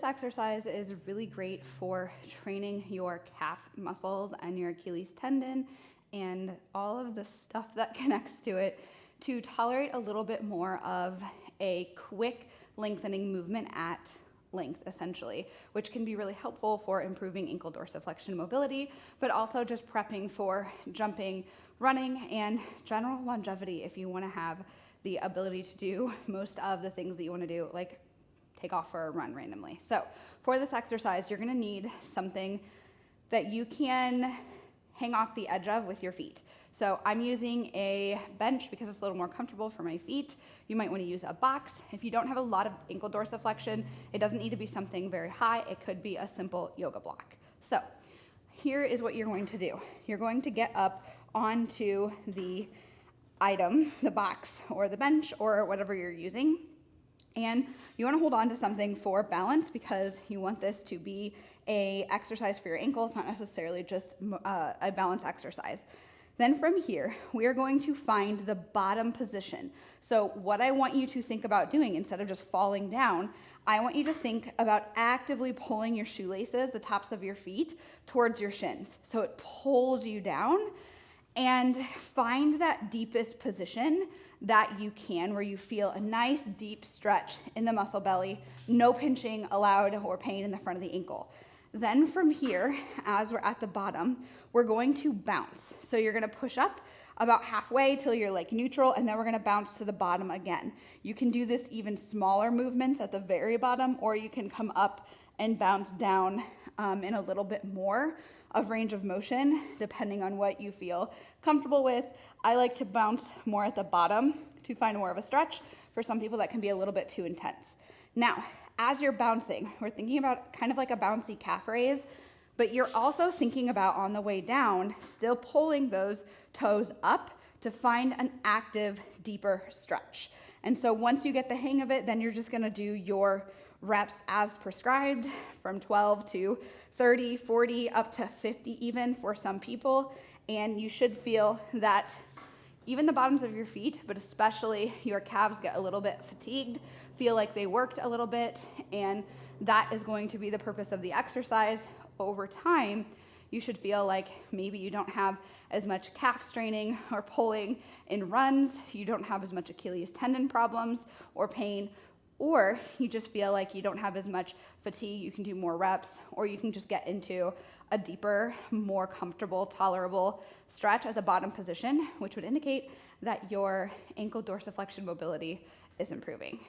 exercise is really great for training your calf muscles and your Achilles tendon and all of the stuff that connects to it to tolerate a little bit more of a quick lengthening movement at length, essentially, which can be really helpful for improving ankle dorsiflexion mobility, but also just prepping for jumping, running, and general longevity if you want to have the ability to do most of the things that you want to do, like take off for a run randomly. So for this exercise, you're going to need something that you can hang off the edge of with your feet. So I'm using a bench because it's a little more comfortable for my feet. You might want to use a box. If you don't have a lot of ankle dorsiflexion, it doesn't need to be something very high. It could be a simple yoga block. So here is what you're going to do. You're going to get up onto the item, the box or the bench or whatever you're using. And you want to hold on to something for balance because you want this to be a exercise for your ankles, not necessarily just a balance exercise. Then from here, we are going to find the bottom position. So what I want you to think about doing instead of just falling down, I want you to think about actively pulling your shoelaces, the tops of your feet, towards your shins. So it pulls you down, and find that deepest position that you can where you feel a nice deep stretch in the muscle belly, no pinching allowed or pain in the front of the ankle. Then from here, as we're at the bottom, we're going to bounce. So you're gonna push up about halfway till you're like neutral, and then we're gonna bounce to the bottom again. You can do this even smaller movements at the very bottom, or you can come up and bounce down in a little bit more of range of motion, depending on what you feel comfortable with. I like to bounce more at the bottom to find more of a stretch. For some people, that can be a little bit too intense. Now, as you're bouncing, we're thinking about kind of like a bouncy calf raise, but you're also thinking about on the way down, still pulling those toes up to find an active, deeper stretch. And so once you get the hang of it, then you're just gonna do your reps as prescribed from 12 to 30, 40, up to 50 even for some people. And you should feel that even the bottoms of your feet, but especially your calves get a little bit fatigued, feel like they worked a little bit, and that is going to be the purpose of the exercise. Over time, you should feel like maybe you don't have as much calf straining or pulling in runs, you don't have as much Achilles tendon problems or pain, or you just feel like you don't have as much fatigue, you can do more reps, or you can just get into a deeper, more comfortable, tolerable stretch at the bottom position, which would indicate that your ankle dorsiflexion mobility is improving.